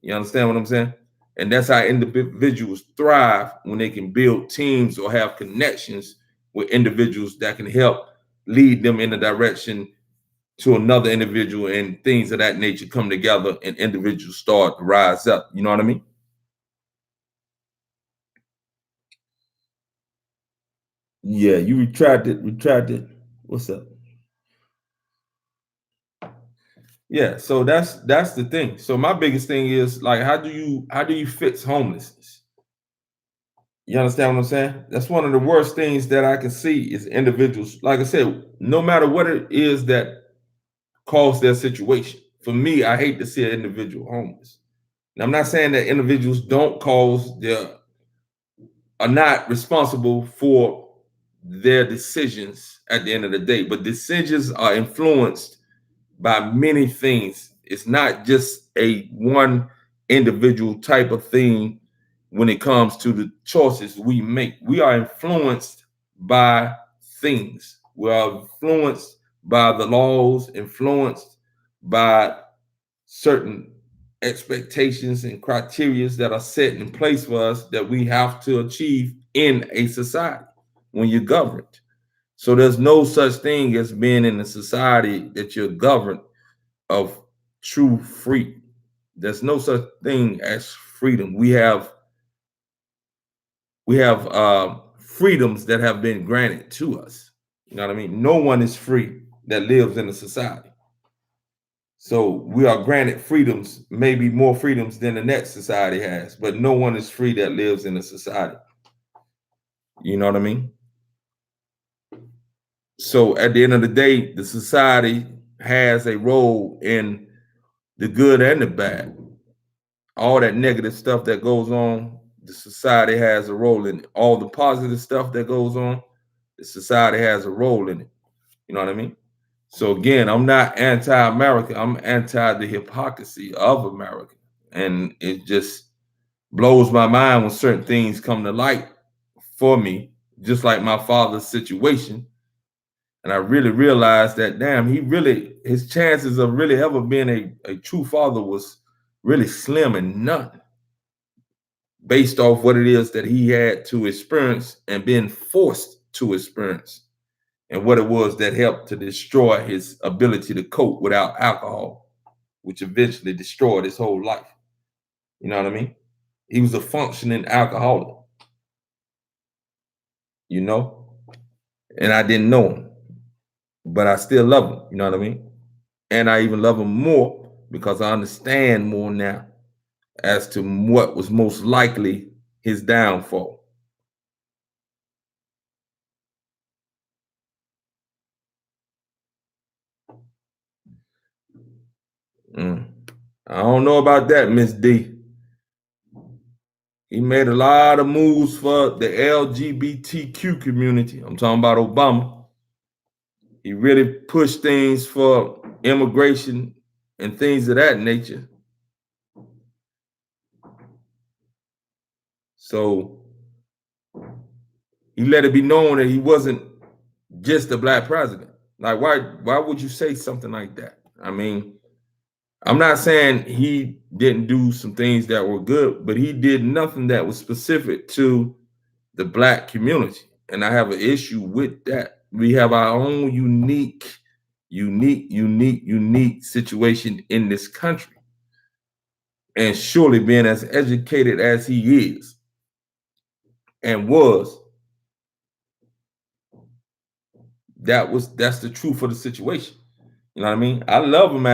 You understand what I'm saying? And that's how individuals thrive, when they can build teams or have connections with individuals that can help lead them in a direction to another individual, and things of that nature come together and individuals start to rise up. You know what I mean? Yeah, you retracted. What's up? Yeah, so that's the thing. So my biggest thing is, like, how do you fix homelessness? You understand what I'm saying? That's one of the worst things that I can see is individuals. Like I said, no matter what it is that caused their situation. For me, I hate to see an individual homeless. Now, I'm not saying that individuals don't cause their are not responsible for their decisions at the end of the day, but decisions are influenced by many things. It's not just a one individual type of thing when it comes to the choices we make. We are influenced by things. We are influenced by the laws, influenced by certain expectations and criterias that are set in place for us that we have to achieve in a society when you're governed. So there's no such thing as being in a society that you're governed of true freedom. There's no such thing as freedom. We have freedoms that have been granted to us. You know what I mean? No one is free that lives in a society. So we are granted freedoms, maybe more freedoms than the next society has, but no one is free that lives in a society. You know what I mean? So at the end of the day, the society has a role in the good and the bad. All that negative stuff that goes on, the society has a role in it. All the positive stuff that goes on, the society has a role in it. You know what I mean? So again, I'm not anti-America. I'm anti the hypocrisy of America. And it just blows my mind when certain things come to light for me, just like my father's situation. And I really realized that, damn, his chances of really ever being a true father was really slim and none, based off what it is that he had to experience and been forced to experience, and what it was that helped to destroy his ability to cope without alcohol, which eventually destroyed his whole life. You know what I mean? He was a functioning alcoholic, you know, and I didn't know him, but I still love him. You know what I mean? And I even love him more because I understand more now as to what was most likely his downfall. Mm. I don't know about that, Miss D. He made a lot of moves for the LGBTQ community. I'm talking about Obama. He really pushed things for immigration and things of that nature. So he let it be known that he wasn't just a black president. Like, why would you say something like that? I mean, I'm not saying he didn't do some things that were good, but he did nothing that was specific to the black community. And I have an issue with that. We have our own unique situation in this country. And surely, being as educated as he is and was, that's the truth of the situation. You know what I mean? I love him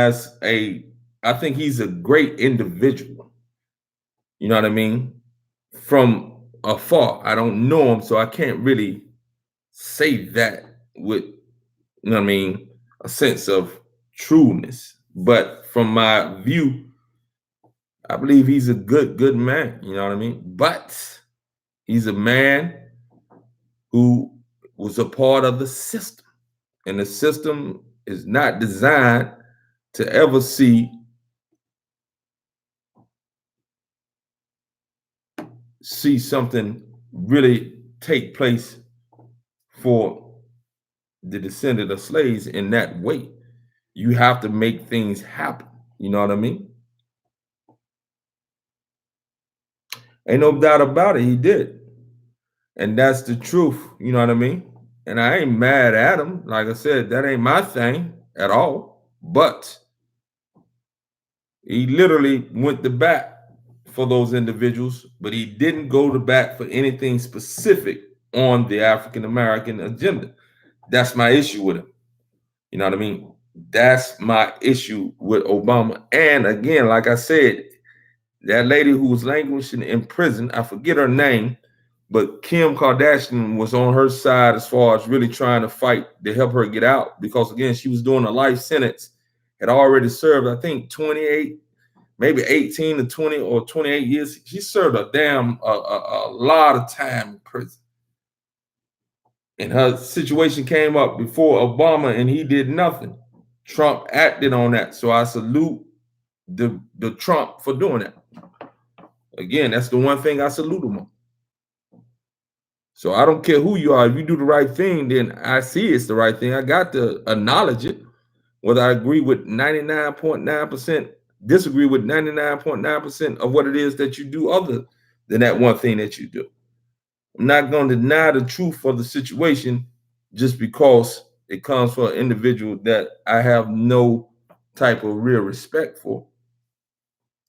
I think he's a great individual. You know what I mean? From afar, I don't know him, so I can't really say that with, you know what I mean, a sense of trueness. But from my view, I believe he's a good man. You know what I mean? But he's a man who was a part of the system. And the system is not designed to ever see something really take place for the descendant of slaves in that way. You have to make things happen. You know what I mean? Ain't no doubt about it. He did. And that's the truth. You know what I mean? And I ain't mad at him. Like I said, that ain't my thing at all. But he literally went to bat for those individuals, but he didn't go to bat for anything specific on the African American agenda. That's my issue with him. You know what I mean? That's my issue with Obama. And again, like I said, that lady who was languishing in prison, I forget her name, but Kim Kardashian was on her side as far as really trying to fight to help her get out because, again, she was doing a life sentence, had already served, I think, 28, maybe 18 to 20 or 28 years. She served a lot of time in prison. And her situation came up before Obama, and he did nothing. Trump acted on that. So I salute the Trump for doing that. Again, that's the one thing I salute him on. So I don't care who you are. If you do the right thing, then I see it's the right thing. I got to acknowledge it. Whether I agree with 99.9%, disagree with 99.9% of what it is that you do other than that one thing that you do. I'm not going to deny the truth of the situation just because it comes from an individual that I have no type of real respect for.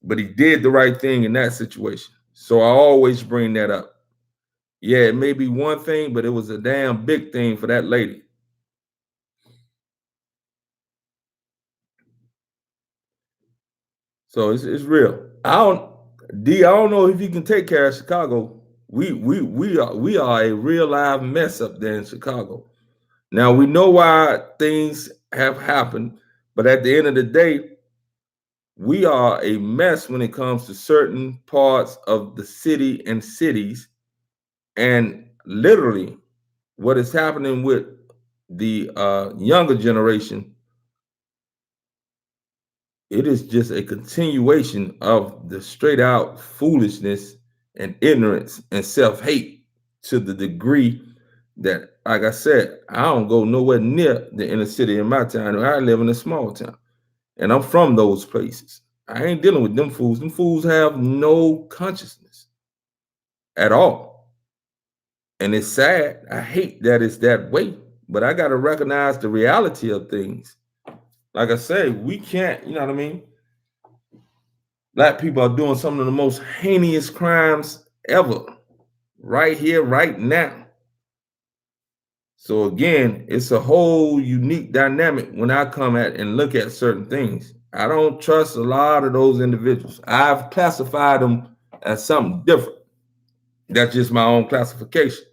But he did the right thing in that situation. So I always bring that up. Yeah, it may be one thing, but it was a damn big thing for that lady. So it's real. I don't know if you can take care of Chicago. We are a real live mess up there in Chicago. Now we know why things have happened, but at the end of the day, we are a mess when it comes to certain parts of the city and cities. And literally, what is happening with the younger generation, it is just a continuation of the straight out foolishness and ignorance and self-hate to the degree that, like I said, I don't go nowhere near the inner city in my town. I live in a small town, and I'm from those places. I ain't dealing with them fools. Them fools have no consciousness at all. And it's sad. I hate that it's that way, but I got to recognize the reality of things. Like I say, we can't, you know what I mean? Black people are doing some of the most heinous crimes ever, right here, right now. So again, it's a whole unique dynamic when I come at and look at certain things. I don't trust a lot of those individuals. I've classified them as something different. That's just my own classification.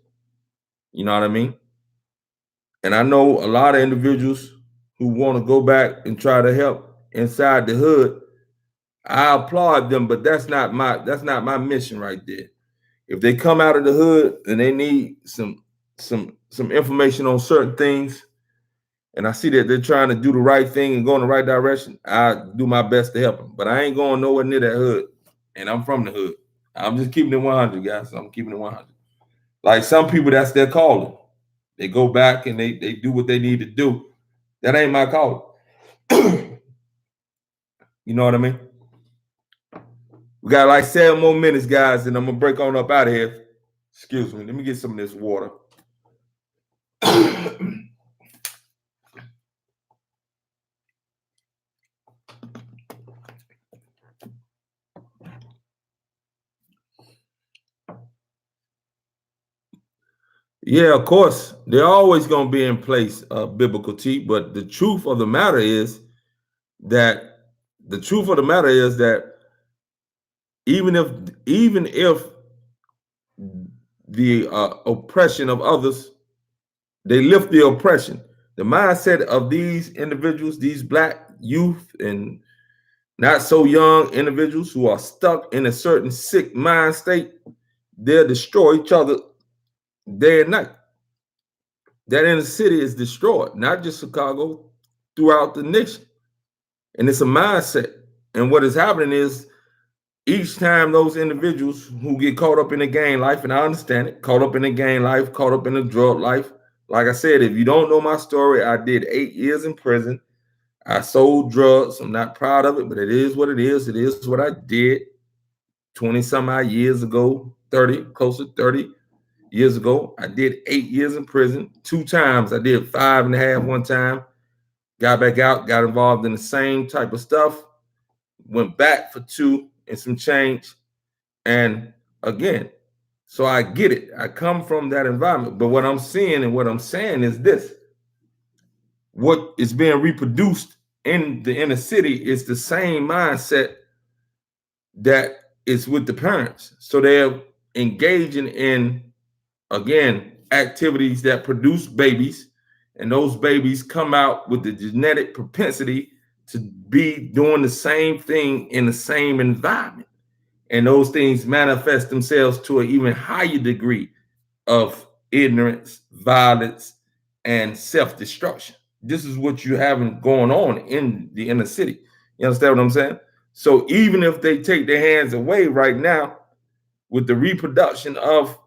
You know what I mean? And I know a lot of individuals who want to go back and try to help inside the hood. I applaud them, but that's not my mission right there. If they come out of the hood and they need some information on certain things, and I see that they're trying to do the right thing and go in the right direction, I do my best to help them. But I ain't going nowhere near that hood, and I'm from the hood. I'm just keeping it 100, guys. I'm keeping it 100. Like some people, that's their calling. They go back and they do what they need to do. That ain't my calling. You know what I mean? We got like 7 more minutes, guys, and I'm gonna break on up out of here. Excuse me. Let me get some of this water. Yeah, of course, they're always going to be in place, biblical T. But the truth of the matter is that even if the oppression of others, they lift the oppression. The mindset of these individuals, these black youth and not so young individuals who are stuck in a certain sick mind state, they'll destroy each other day and night. That inner city is destroyed, not just Chicago, throughout the nation. And it's a mindset. And what is happening is each time those individuals who get caught up in the gang life, and I understand it, caught up in the gang life, caught up in the drug life. Like I said, if you don't know my story, I did 8 years in prison. I sold drugs. I'm not proud of it, but it is what it is. It is what I did. 20 some odd years ago, 30, close to 30 years ago. I did 8 years in prison 2 times. I did 5.5 one time, got back out, got involved in the same type of stuff, went back for 2 and some change. And again, so I get it. I come from that environment. But what I'm seeing and what I'm saying is this: what is being reproduced in the inner city is the same mindset that is with the parents. So they're engaging in, again, activities that produce babies, and those babies come out with the genetic propensity to be doing the same thing in the same environment. And those things manifest themselves to an even higher degree of ignorance, violence, and self-destruction. This is what you're having going on in the inner city. You understand what I'm saying? So even if they take their hands away right now with the reproduction of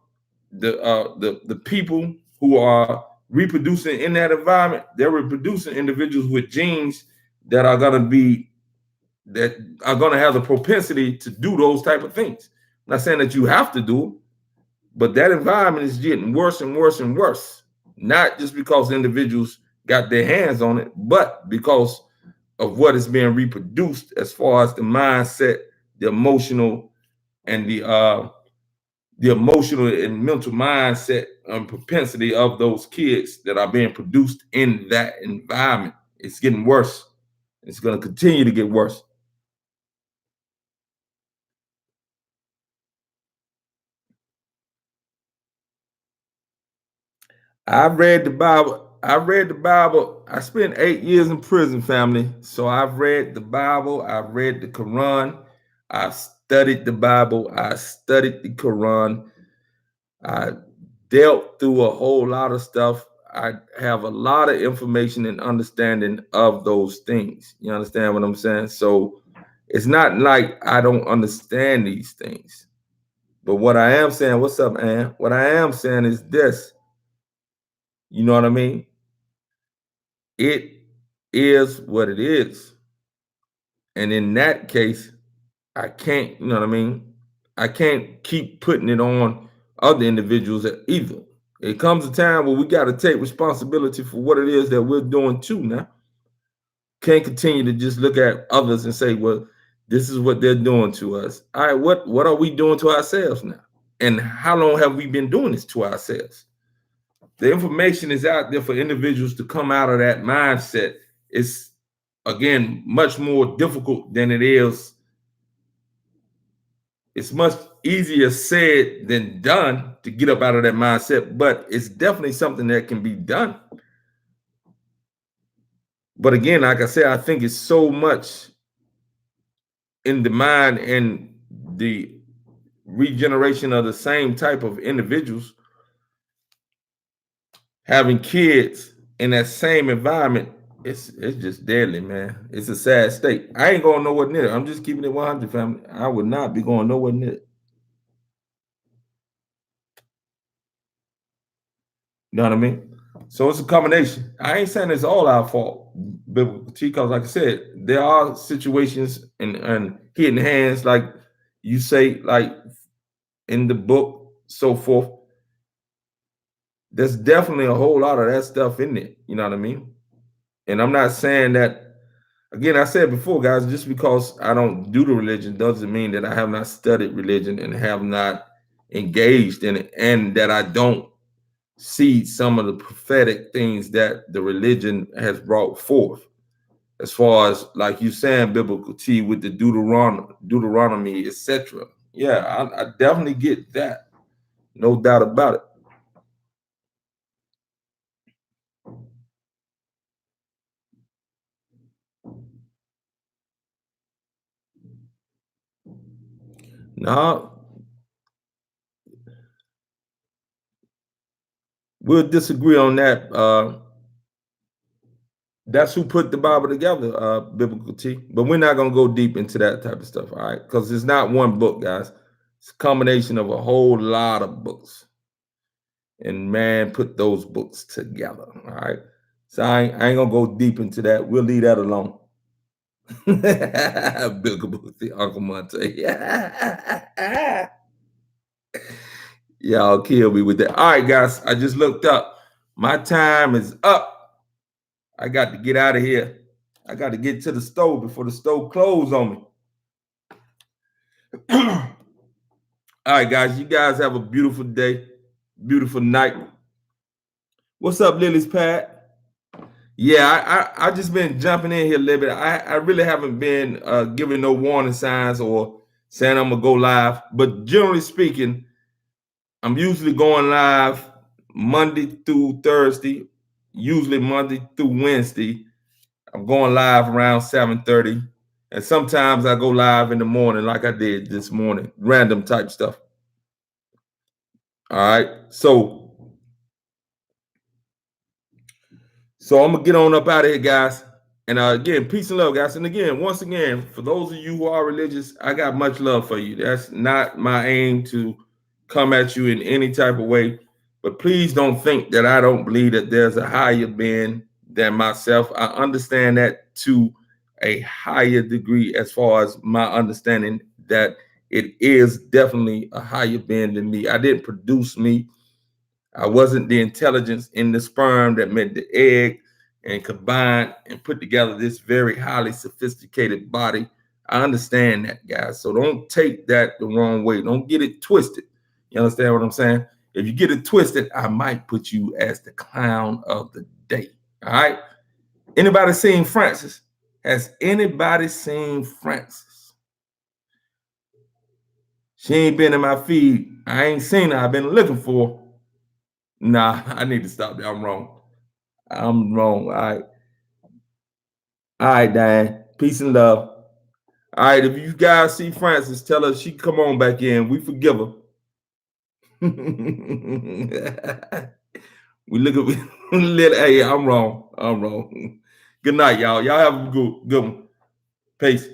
the people who are reproducing in that environment, they're reproducing individuals with genes that are going to have the propensity to do those type of things. I'm not saying that you have to do it, but that environment is getting worse and worse and worse. Not just because individuals got their hands on it, but because of what is being reproduced as far as the mindset, the emotional, and the emotional and mental mindset and propensity of those kids that are being produced in that environment. It's getting worse. It's going to continue to get worse. I've read the Bible. I read the Bible. I spent 8 years in prison, family. So I've read the Bible. I've read the Quran. I've studied the Bible. I studied the Quran. I dealt through a whole lot of stuff. I have a lot of information and understanding of those things. You understand what I'm saying? So it's not like I don't understand these things. But what I am saying, what's up, Ann? What I am saying is this. You know what I mean? It is what it is. And in that case, I can't, you know what I mean? I can't keep putting it on other individuals either. It comes a time where we got to take responsibility for what it is that we're doing too now. Can't continue to just look at others and say, well, this is what they're doing to us. All right, what are we doing to ourselves now? And how long have we been doing this to ourselves? The information is out there for individuals to come out of that mindset. It's, again, much more difficult than it is. It's much easier said than done to get up out of that mindset, but it's definitely something that can be done. But again, like I said, I think it's so much in the mind and the regeneration of the same type of individuals having kids in that same environment. It's just deadly, man. It's a sad state. I ain't going nowhere near it. I'm just keeping it 100, family. I would not be going nowhere near it. You know what I mean? So it's a combination. I ain't saying it's all our fault, because like I said, there are situations and hidden hands, like you say, like in the book, so forth. There's definitely a whole lot of that stuff in it. You know what I mean? And I'm not saying that, again, I said before, guys, just because I don't do the religion doesn't mean that I have not studied religion and have not engaged in it, and that I don't see some of the prophetic things that the religion has brought forth. As far as, like you saying, biblical T with the Deuteronomy, etc. Yeah, I definitely get that. No doubt about it. No, we'll disagree on that. That's who put the Bible together, biblical T. But we're not gonna go deep into that type of stuff, all right? Because it's not one book, guys. It's a combination of a whole lot of books. And man put those books together, all right? So I ain't gonna go deep into that. We'll leave that alone. Bill Caboose, Uncle Monte. Y'all kill me with that. All right, guys, I just looked up. My time is up. I got to get out of here. I got to get to the stove before the stove closes on me. All right, guys, you guys have a beautiful day, beautiful night. What's up, Lily's Pat? Yeah, I just been jumping in here a little bit. I really haven't been giving no warning signs or saying I'm gonna go live, but generally speaking, I'm usually going live Monday through Thursday, usually Monday through Wednesday. I'm going live around 7:30, and sometimes I go live in the morning, like I did this morning, random type stuff. All right, so I'm gonna get on up out of here, guys. And again, peace and love, guys. And again, once again, for those of you who are religious, I got much love for you. That's not my aim to come at you in any type of way. But please don't think that I don't believe that there's a higher being than myself. I understand that to a higher degree as far as my understanding that it is definitely a higher being than me. I didn't produce me. I wasn't the intelligence in the sperm that made the egg and combined and put together this very highly sophisticated body. I understand that, guys. So don't take that the wrong way. Don't get it twisted. You understand what I'm saying? If you get it twisted, I might put you as the clown of the day. All right. Anybody seen Frances? Has anybody seen Frances? She ain't been in my feed. I ain't seen her. I've been looking for her. Nah, I need to stop that. I'm wrong. I'm wrong. All right. All right, Diane. Peace and love. All right. If you guys see Frances, tell her she come on back in. We forgive her. We look at hey, I'm wrong. I'm wrong. Good night, y'all. Y'all have a good one. Peace.